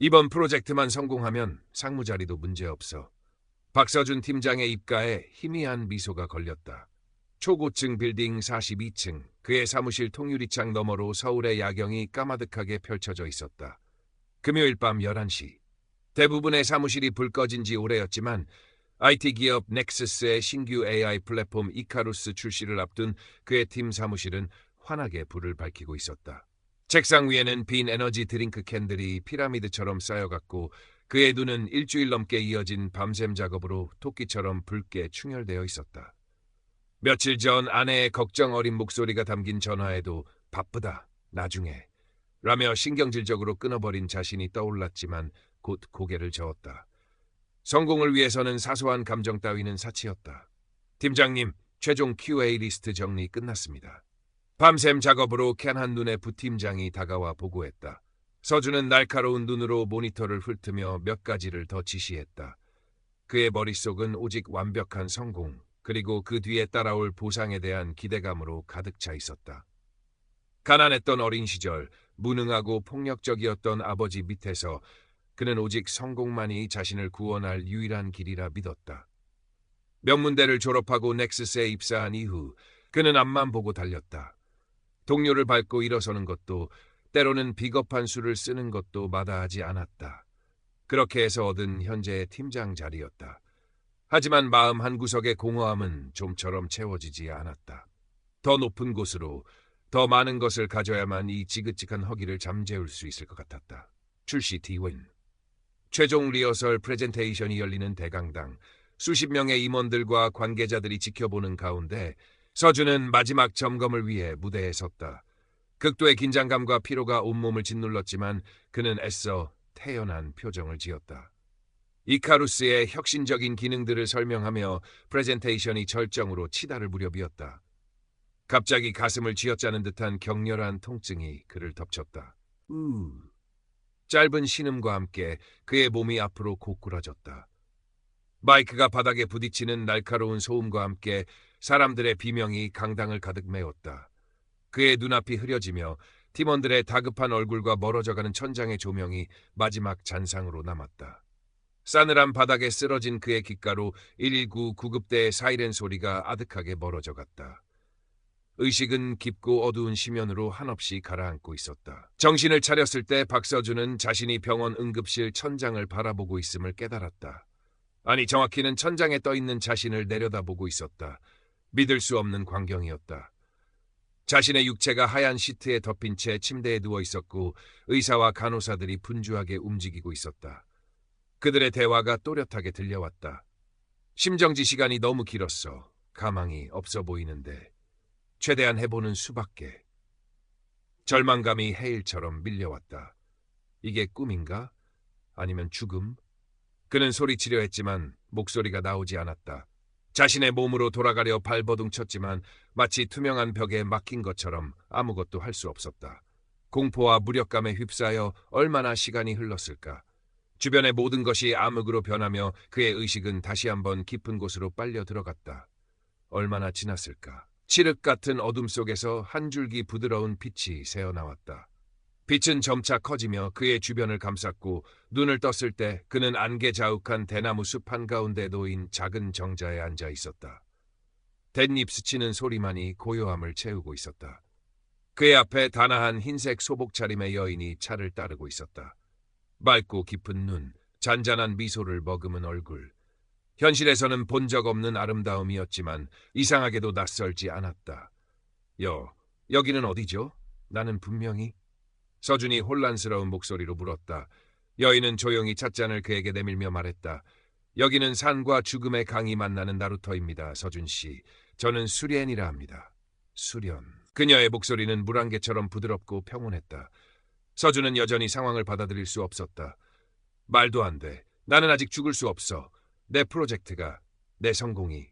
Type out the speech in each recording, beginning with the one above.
이번 프로젝트만 성공하면 상무 자리도 문제없어. 박서준 팀장의 입가에 희미한 미소가 걸렸다. 초고층 빌딩 42층, 그의 사무실 통유리창 너머로 서울의 야경이 까마득하게 펼쳐져 있었다. 금요일 밤 11시. 대부분의 사무실이 불 꺼진 지 오래였지만 IT 기업 넥서스의 신규 AI 플랫폼 이카루스 출시를 앞둔 그의 팀 사무실은 환하게 불을 밝히고 있었다. 책상 위에는 빈 에너지 드링크 캔들이 피라미드처럼 쌓여갔고 그의 눈은 일주일 넘게 이어진 밤샘 작업으로 토끼처럼 붉게 충혈되어 있었다. 며칠 전 아내의 걱정 어린 목소리가 담긴 전화에도 바쁘다, 나중에 라며 신경질적으로 끊어버린 자신이 떠올랐지만 곧 고개를 저었다. 성공을 위해서는 사소한 감정 따위는 사치였다. 팀장님, 최종 QA 리스트 정리 끝났습니다. 밤샘 작업으로 캔한 눈의 부팀장이 다가와 보고했다. 서준은 날카로운 눈으로 모니터를 훑으며 몇 가지를 더 지시했다. 그의 머릿속은 오직 완벽한 성공, 그리고 그 뒤에 따라올 보상에 대한 기대감으로 가득 차 있었다. 가난했던 어린 시절, 무능하고 폭력적이었던 아버지 밑에서 그는 오직 성공만이 자신을 구원할 유일한 길이라 믿었다. 명문대를 졸업하고 넥서스에 입사한 이후 그는 앞만 보고 달렸다. 동료를 밟고 일어서는 것도, 때로는 비겁한 수를 쓰는 것도 마다하지 않았다. 그렇게 해서 얻은 현재의 팀장 자리였다. 하지만 마음 한구석의 공허함은 좀처럼 채워지지 않았다. 더 높은 곳으로, 더 많은 것을 가져야만 이 지긋지긋한 허기를 잠재울 수 있을 것 같았다. 출시 뒤윈. 최종 리허설 프레젠테이션이 열리는 대강당, 수십 명의 임원들과 관계자들이 지켜보는 가운데 서준은 마지막 점검을 위해 무대에 섰다. 극도의 긴장감과 피로가 온몸을 짓눌렀지만 그는 애써 태연한 표정을 지었다. 이카루스의 혁신적인 기능들을 설명하며 프레젠테이션이 절정으로 치달을 무렵이었다. 갑자기 가슴을 쥐어짜는 듯한 격렬한 통증이 그를 덮쳤다. 짧은 신음과 함께 그의 몸이 앞으로 고꾸라졌다. 마이크가 바닥에 부딪히는 날카로운 소음과 함께 사람들의 비명이 강당을 가득 메웠다. 그의 눈앞이 흐려지며 팀원들의 다급한 얼굴과 멀어져가는 천장의 조명이 마지막 잔상으로 남았다. 싸늘한 바닥에 쓰러진 그의 귓가로 119 구급대의 사이렌 소리가 아득하게 멀어져갔다. 의식은 깊고 어두운 심연으로 한없이 가라앉고 있었다. 정신을 차렸을 때 박서준은 자신이 병원 응급실 천장을 바라보고 있음을 깨달았다. 아니, 정확히는 천장에 떠있는 자신을 내려다보고 있었다. 믿을 수 없는 광경이었다. 자신의 육체가 하얀 시트에 덮인 채 침대에 누워 있었고 의사와 간호사들이 분주하게 움직이고 있었다. 그들의 대화가 또렷하게 들려왔다. 심정지 시간이 너무 길었어. 가망이 없어 보이는데 최대한 해보는 수밖에. 절망감이 해일처럼 밀려왔다. 이게 꿈인가? 아니면 죽음? 그는 소리치려 했지만 목소리가 나오지 않았다. 자신의 몸으로 돌아가려 발버둥 쳤지만 마치 투명한 벽에 막힌 것처럼 아무것도 할 수 없었다. 공포와 무력감에 휩싸여 얼마나 시간이 흘렀을까. 주변의 모든 것이 암흑으로 변하며 그의 의식은 다시 한번 깊은 곳으로 빨려 들어갔다. 얼마나 지났을까. 칠흑 같은 어둠 속에서 한 줄기 부드러운 빛이 새어나왔다. 빛은 점차 커지며 그의 주변을 감쌌고 눈을 떴을 때 그는 안개 자욱한 대나무 숲 한가운데 놓인 작은 정자에 앉아 있었다. 댄잎 스치는 소리만이 고요함을 채우고 있었다. 그의 앞에 단아한 흰색 소복 차림의 여인이 차를 따르고 있었다. 맑고 깊은 눈, 잔잔한 미소를 머금은 얼굴. 현실에서는 본 적 없는 아름다움이었지만 이상하게도 낯설지 않았다. 여기는 어디죠? 나는 분명히... 서준이 혼란스러운 목소리로 물었다. 여인은 조용히 찻잔을 그에게 내밀며 말했다. 여기는 산과 죽음의 강이 만나는 나루터입니다, 서준 씨. 저는 수련이라 합니다. 수련. 그녀의 목소리는 물안개처럼 부드럽고 평온했다. 서준은 여전히 상황을 받아들일 수 없었다. 말도 안 돼. 나는 아직 죽을 수 없어. 내 프로젝트가, 내 성공이.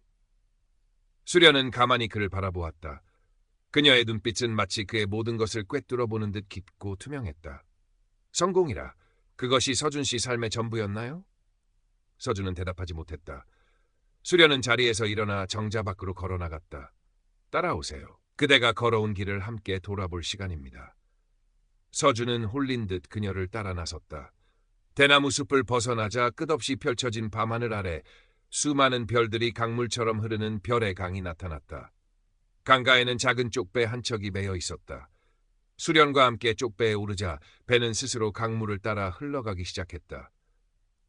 수련은 가만히 그를 바라보았다. 그녀의 눈빛은 마치 그의 모든 것을 꿰뚫어보는 듯 깊고 투명했다. 성공이라, 그것이 서준 씨 삶의 전부였나요? 서준은 대답하지 못했다. 수련은 자리에서 일어나 정자 밖으로 걸어나갔다. 따라오세요. 그대가 걸어온 길을 함께 돌아볼 시간입니다. 서준은 홀린 듯 그녀를 따라 나섰다. 대나무 숲을 벗어나자 끝없이 펼쳐진 밤하늘 아래 수많은 별들이 강물처럼 흐르는 별의 강이 나타났다. 강가에는 작은 쪽배 한 척이 매여 있었다. 수련과 함께 쪽배에 오르자 배는 스스로 강물을 따라 흘러가기 시작했다.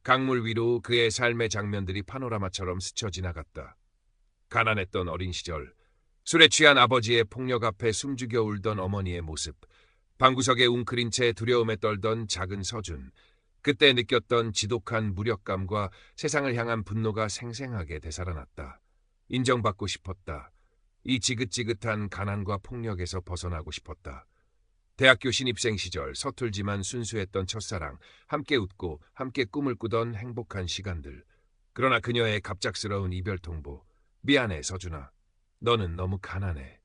강물 위로 그의 삶의 장면들이 파노라마처럼 스쳐 지나갔다. 가난했던 어린 시절, 술에 취한 아버지의 폭력 앞에 숨죽여 울던 어머니의 모습, 방구석에 웅크린 채 두려움에 떨던 작은 서준, 그때 느꼈던 지독한 무력감과 세상을 향한 분노가 생생하게 되살아났다. 인정받고 싶었다. 이 지긋지긋한 가난과 폭력에서 벗어나고 싶었다. 대학교 신입생 시절 서툴지만 순수했던 첫사랑, 함께 웃고 함께 꿈을 꾸던 행복한 시간들. 그러나 그녀의 갑작스러운 이별 통보. 미안해 서준아. 너는 너무 가난해.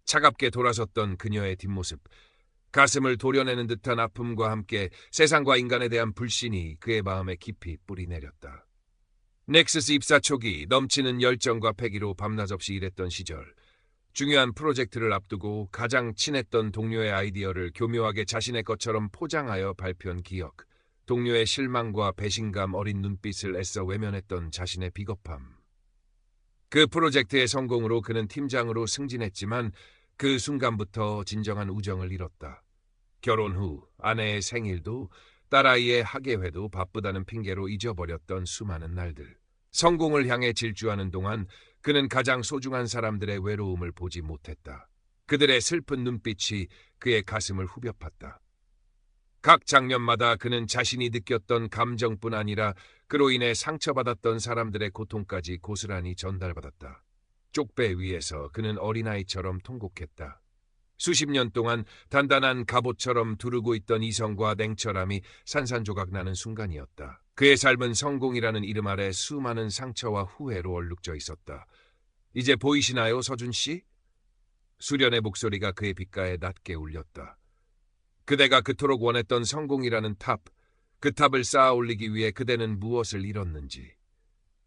차갑게 돌아섰던 그녀의 뒷모습. 가슴을 도려내는 듯한 아픔과 함께 세상과 인간에 대한 불신이 그의 마음에 깊이 뿌리내렸다. 넥서스 입사 초기 넘치는 열정과 패기로 밤낮 없이 일했던 시절. 중요한 프로젝트를 앞두고 가장 친했던 동료의 아이디어를 교묘하게 자신의 것처럼 포장하여 발표한 기억. 동료의 실망과 배신감 어린 눈빛을 애써 외면했던 자신의 비겁함. 그 프로젝트의 성공으로 그는 팀장으로 승진했지만 그 순간부터 진정한 우정을 잃었다. 결혼 후 아내의 생일도 딸아이의 학예회도 바쁘다는 핑계로 잊어버렸던 수많은 날들. 성공을 향해 질주하는 동안 그는 가장 소중한 사람들의 외로움을 보지 못했다. 그들의 슬픈 눈빛이 그의 가슴을 후벼 팠다. 각 장면마다 그는 자신이 느꼈던 감정뿐 아니라 그로 인해 상처받았던 사람들의 고통까지 고스란히 전달받았다. 쪽배 위에서 그는 어린아이처럼 통곡했다. 수십 년 동안 단단한 갑옷처럼 두르고 있던 이성과 냉철함이 산산조각 나는 순간이었다. 그의 삶은 성공이라는 이름 아래 수많은 상처와 후회로 얼룩져 있었다. 이제 보이시나요, 서준 씨? 수련의 목소리가 그의 귓가에 낮게 울렸다. 그대가 그토록 원했던 성공이라는 탑, 그 탑을 쌓아 올리기 위해 그대는 무엇을 잃었는지.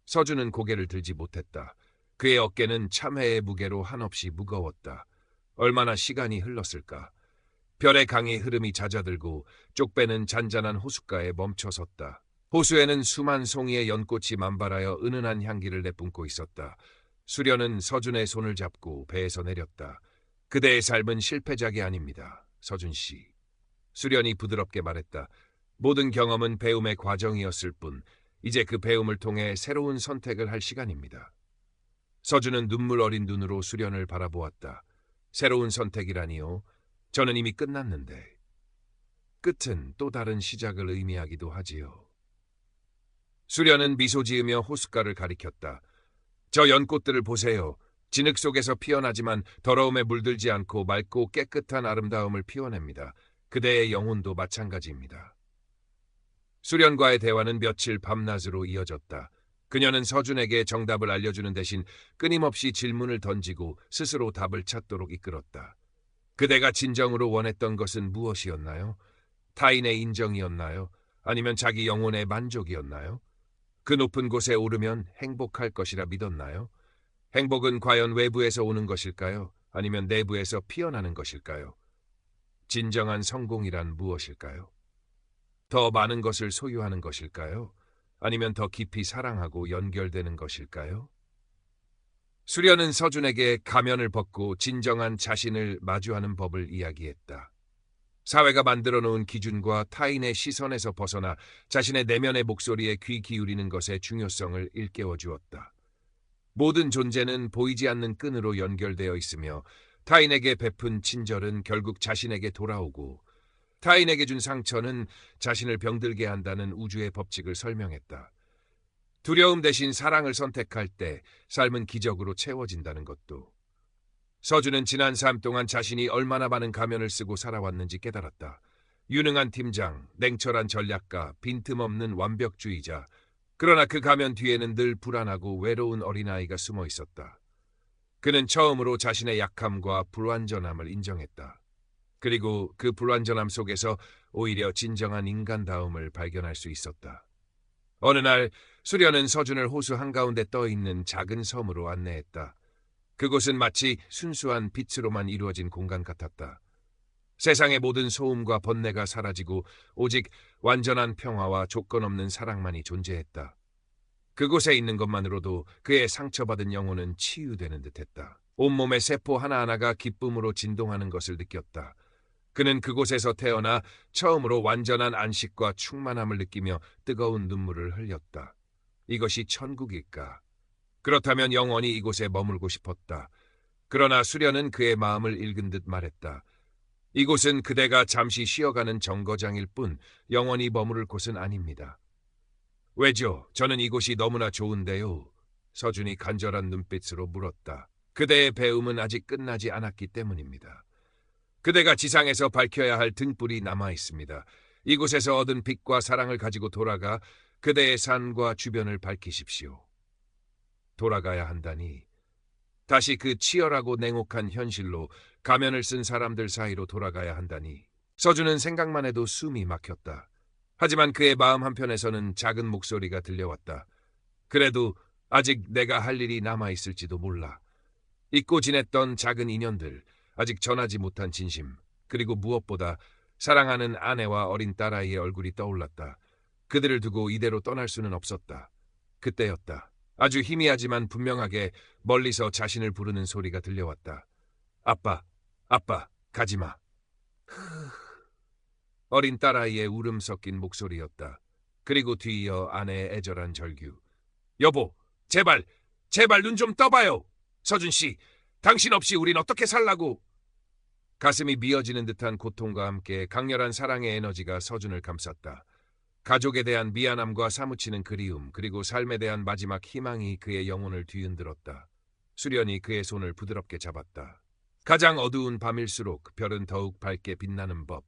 서준은 고개를 들지 못했다. 그의 어깨는 참회의 무게로 한없이 무거웠다. 얼마나 시간이 흘렀을까. 별의 강의 흐름이 잦아들고 쪽배는 잔잔한 호숫가에 멈춰섰다. 호수에는 수만 송이의 연꽃이 만발하여 은은한 향기를 내뿜고 있었다. 수련은 서준의 손을 잡고 배에서 내렸다. 그대의 삶은 실패작이 아닙니다, 서준 씨. 수련이 부드럽게 말했다. 모든 경험은 배움의 과정이었을 뿐 이제 그 배움을 통해 새로운 선택을 할 시간입니다. 서준은 눈물 어린 눈으로 수련을 바라보았다. 새로운 선택이라니요? 저는 이미 끝났는데. 끝은 또 다른 시작을 의미하기도 하지요. 수련은 미소 지으며 호숫가를 가리켰다. 저 연꽃들을 보세요. 진흙 속에서 피어나지만 더러움에 물들지 않고 맑고 깨끗한 아름다움을 피워냅니다. 그대의 영혼도 마찬가지입니다. 수련과의 대화는 며칠 밤낮으로 이어졌다. 그녀는 서준에게 정답을 알려주는 대신 끊임없이 질문을 던지고 스스로 답을 찾도록 이끌었다. 그대가 진정으로 원했던 것은 무엇이었나요? 타인의 인정이었나요? 아니면 자기 영혼의 만족이었나요? 그 높은 곳에 오르면 행복할 것이라 믿었나요? 행복은 과연 외부에서 오는 것일까요? 아니면 내부에서 피어나는 것일까요? 진정한 성공이란 무엇일까요? 더 많은 것을 소유하는 것일까요? 아니면 더 깊이 사랑하고 연결되는 것일까요? 수련은 서준에게 가면을 벗고 진정한 자신을 마주하는 법을 이야기했다. 사회가 만들어 놓은 기준과 타인의 시선에서 벗어나 자신의 내면의 목소리에 귀 기울이는 것의 중요성을 일깨워 주었다. 모든 존재는 보이지 않는 끈으로 연결되어 있으며 타인에게 베푼 친절은 결국 자신에게 돌아오고 타인에게 준 상처는 자신을 병들게 한다는 우주의 법칙을 설명했다. 두려움 대신 사랑을 선택할 때 삶은 기적으로 채워진다는 것도. 서준은 지난 삶 동안 자신이 얼마나 많은 가면을 쓰고 살아왔는지 깨달았다. 유능한 팀장, 냉철한 전략가, 빈틈없는 완벽주의자. 그러나 그 가면 뒤에는 늘 불안하고 외로운 어린아이가 숨어 있었다. 그는 처음으로 자신의 약함과 불완전함을 인정했다. 그리고 그 불완전함 속에서 오히려 진정한 인간다움을 발견할 수 있었다. 어느 날 수련은 서준을 호수 한가운데 떠있는 작은 섬으로 안내했다. 그곳은 마치 순수한 빛으로만 이루어진 공간 같았다. 세상의 모든 소음과 번뇌가 사라지고 오직 완전한 평화와 조건 없는 사랑만이 존재했다. 그곳에 있는 것만으로도 그의 상처받은 영혼은 치유되는 듯했다. 온몸의 세포 하나하나가 기쁨으로 진동하는 것을 느꼈다. 그는 그곳에서 태어나 처음으로 완전한 안식과 충만함을 느끼며 뜨거운 눈물을 흘렸다. 이것이 천국일까? 그렇다면 영원히 이곳에 머물고 싶었다. 그러나 수련은 그의 마음을 읽은 듯 말했다. 이곳은 그대가 잠시 쉬어가는 정거장일 뿐 영원히 머무를 곳은 아닙니다. 왜죠? 저는 이곳이 너무나 좋은데요. 서준이 간절한 눈빛으로 물었다. 그대의 배움은 아직 끝나지 않았기 때문입니다. 그대가 지상에서 밝혀야 할 등불이 남아 있습니다. 이곳에서 얻은 빛과 사랑을 가지고 돌아가 그대의 산과 주변을 밝히십시오. 돌아가야 한다니. 다시 그 치열하고 냉혹한 현실로 가면을 쓴 사람들 사이로 돌아가야 한다니. 서준은 생각만 해도 숨이 막혔다. 하지만 그의 마음 한편에서는 작은 목소리가 들려왔다. 그래도 아직 내가 할 일이 남아있을지도 몰라. 잊고 지냈던 작은 인연들, 아직 전하지 못한 진심, 그리고 무엇보다 사랑하는 아내와 어린 딸아이의 얼굴이 떠올랐다. 그들을 두고 이대로 떠날 수는 없었다. 그때였다. 아주 희미하지만 분명하게 멀리서 자신을 부르는 소리가 들려왔다. 아빠, 아빠, 가지마. 어린 딸아이의 울음 섞인 목소리였다. 그리고 뒤이어 아내의 애절한 절규. 여보, 제발, 제발 눈 좀 떠봐요. 서준 씨, 당신 없이 우린 어떻게 살라고. 가슴이 미어지는 듯한 고통과 함께 강렬한 사랑의 에너지가 서준을 감쌌다. 가족에 대한 미안함과 사무치는 그리움, 그리고 삶에 대한 마지막 희망이 그의 영혼을 뒤흔들었다. 수련이 그의 손을 부드럽게 잡았다. 가장 어두운 밤일수록 별은 더욱 밝게 빛나는 법.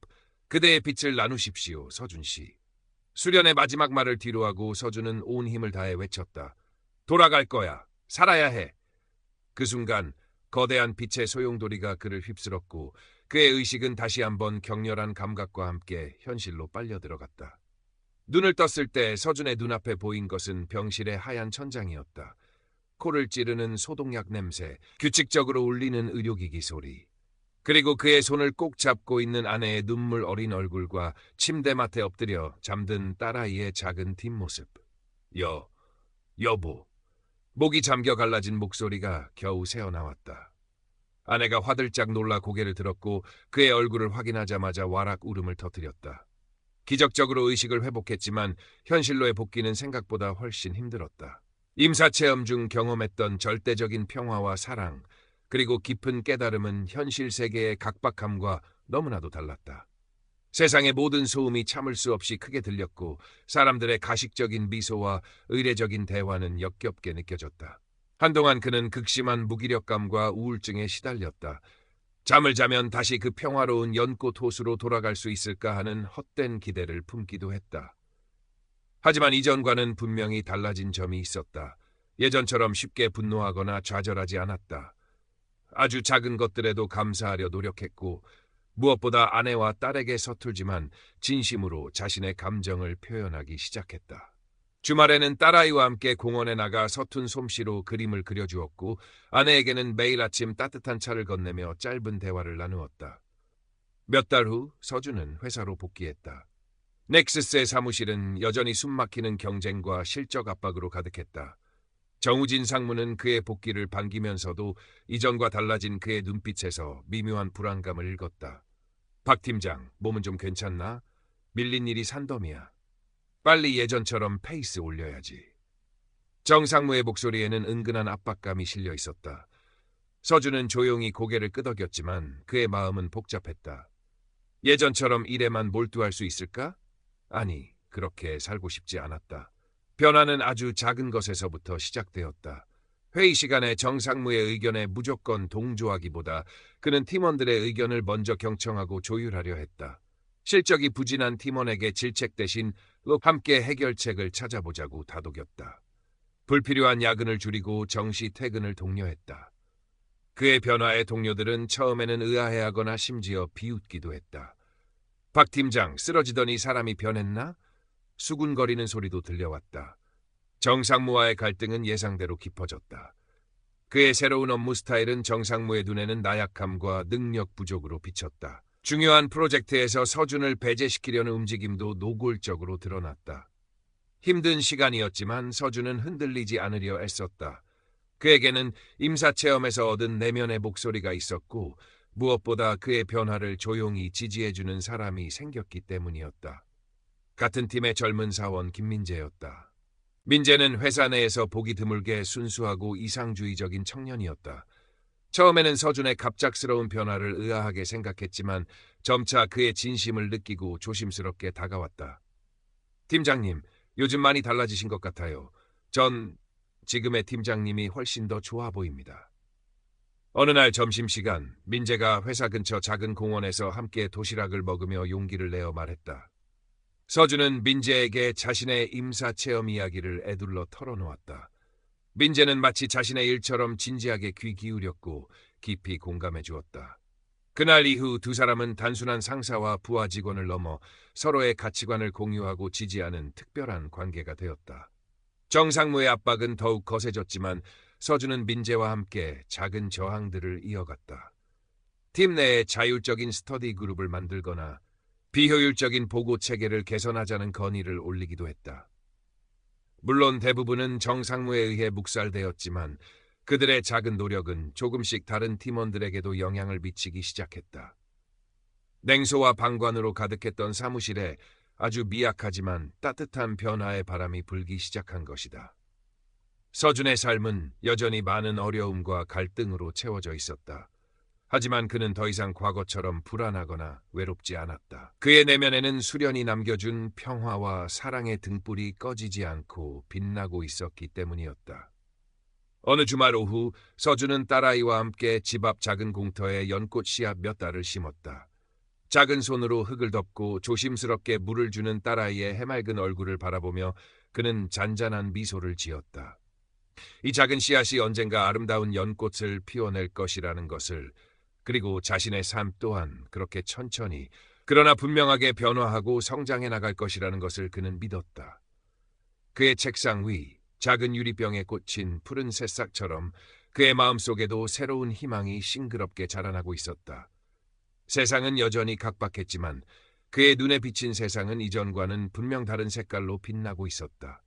그대의 빛을 나누십시오, 서준 씨. 수련의 마지막 말을 뒤로하고 서준은 온 힘을 다해 외쳤다. 돌아갈 거야. 살아야 해. 그 순간 거대한 빛의 소용돌이가 그를 휩쓸었고 그의 의식은 다시 한번 격렬한 감각과 함께 현실로 빨려 들어갔다. 눈을 떴을 때 서준의 눈앞에 보인 것은 병실의 하얀 천장이었다. 코를 찌르는 소독약 냄새, 규칙적으로 울리는 의료기기 소리, 그리고 그의 손을 꼭 잡고 있는 아내의 눈물 어린 얼굴과 침대맡에 엎드려 잠든 딸아이의 작은 뒷모습. 여보. 목이 잠겨 갈라진 목소리가 겨우 새어나왔다. 아내가 화들짝 놀라 고개를 들었고 그의 얼굴을 확인하자마자 와락 울음을 터뜨렸다. 기적적으로 의식을 회복했지만 현실로의 복귀는 생각보다 훨씬 힘들었다. 임사체험 중 경험했던 절대적인 평화와 사랑, 그리고 깊은 깨달음은 현실 세계의 각박함과 너무나도 달랐다. 세상의 모든 소음이 참을 수 없이 크게 들렸고 사람들의 가식적인 미소와 의례적인 대화는 역겹게 느껴졌다. 한동안 그는 극심한 무기력감과 우울증에 시달렸다. 잠을 자면 다시 그 평화로운 연꽃 호수로 돌아갈 수 있을까 하는 헛된 기대를 품기도 했다. 하지만 이전과는 분명히 달라진 점이 있었다. 예전처럼 쉽게 분노하거나 좌절하지 않았다. 아주 작은 것들에도 감사하려 노력했고 무엇보다 아내와 딸에게 서툴지만 진심으로 자신의 감정을 표현하기 시작했다. 주말에는 딸아이와 함께 공원에 나가 서툰 솜씨로 그림을 그려주었고 아내에게는 매일 아침 따뜻한 차를 건네며 짧은 대화를 나누었다. 몇 달 후 서준은 회사로 복귀했다. 넥스스의 사무실은 여전히 숨막히는 경쟁과 실적 압박으로 가득했다. 정우진 상무는 그의 복귀를 반기면서도 이전과 달라진 그의 눈빛에서 미묘한 불안감을 읽었다. 박 팀장, 몸은 좀 괜찮나? 밀린 일이 산더미야. 빨리 예전처럼 페이스 올려야지. 정 상무의 목소리에는 은근한 압박감이 실려 있었다. 서준은 조용히 고개를 끄덕였지만 그의 마음은 복잡했다. 예전처럼 일에만 몰두할 수 있을까? 아니, 그렇게 살고 싶지 않았다. 변화는 아주 작은 것에서부터 시작되었다. 회의 시간에 정 상무의 의견에 무조건 동조하기보다 그는 팀원들의 의견을 먼저 경청하고 조율하려 했다. 실적이 부진한 팀원에게 질책 대신 함께 해결책을 찾아보자고 다독였다. 불필요한 야근을 줄이고 정시 퇴근을 독려했다. 그의 변화에 동료들은 처음에는 의아해하거나 심지어 비웃기도 했다. 박 팀장, 쓰러지더니 사람이 변했나? 수군거리는 소리도 들려왔다. 정 상무와의 갈등은 예상대로 깊어졌다. 그의 새로운 업무 스타일은 정 상무의 눈에는 나약함과 능력 부족으로 비쳤다. 중요한 프로젝트에서 서준을 배제시키려는 움직임도 노골적으로 드러났다. 힘든 시간이었지만 서준은 흔들리지 않으려 애썼다. 그에게는 임사체험에서 얻은 내면의 목소리가 있었고 무엇보다 그의 변화를 조용히 지지해주는 사람이 생겼기 때문이었다. 같은 팀의 젊은 사원 김민재였다. 민재는 회사 내에서 보기 드물게 순수하고 이상주의적인 청년이었다. 처음에는 서준의 갑작스러운 변화를 의아하게 생각했지만 점차 그의 진심을 느끼고 조심스럽게 다가왔다. 팀장님, 요즘 많이 달라지신 것 같아요. 전 지금의 팀장님이 훨씬 더 좋아 보입니다. 어느 날 점심시간, 민재가 회사 근처 작은 공원에서 함께 도시락을 먹으며 용기를 내어 말했다. 서준은 민재에게 자신의 임사 체험 이야기를 에둘러 털어놓았다. 민재는 마치 자신의 일처럼 진지하게 귀 기울였고 깊이 공감해 주었다. 그날 이후 두 사람은 단순한 상사와 부하 직원을 넘어 서로의 가치관을 공유하고 지지하는 특별한 관계가 되었다. 정상무의 압박은 더욱 거세졌지만 서준은 민재와 함께 작은 저항들을 이어갔다. 팀 내에 자율적인 스터디 그룹을 만들거나 비효율적인 보고 체계를 개선하자는 건의를 올리기도 했다. 물론 대부분은 정상무에 의해 묵살되었지만 그들의 작은 노력은 조금씩 다른 팀원들에게도 영향을 미치기 시작했다. 냉소와 방관으로 가득했던 사무실에 아주 미약하지만 따뜻한 변화의 바람이 불기 시작한 것이다. 서준의 삶은 여전히 많은 어려움과 갈등으로 채워져 있었다. 하지만 그는 더 이상 과거처럼 불안하거나 외롭지 않았다. 그의 내면에는 수련이 남겨준 평화와 사랑의 등불이 꺼지지 않고 빛나고 있었기 때문이었다. 어느 주말 오후 서준은 딸아이와 함께 집 앞 작은 공터에 연꽃 씨앗 몇 달을 심었다. 작은 손으로 흙을 덮고 조심스럽게 물을 주는 딸아이의 해맑은 얼굴을 바라보며 그는 잔잔한 미소를 지었다. 이 작은 씨앗이 언젠가 아름다운 연꽃을 피워낼 것이라는 것을, 그리고 자신의 삶 또한 그렇게 천천히 그러나 분명하게 변화하고 성장해 나갈 것이라는 것을 그는 믿었다. 그의 책상 위 작은 유리병에 꽂힌 푸른 새싹처럼 그의 마음속에도 새로운 희망이 싱그럽게 자라나고 있었다. 세상은 여전히 각박했지만 그의 눈에 비친 세상은 이전과는 분명 다른 색깔로 빛나고 있었다.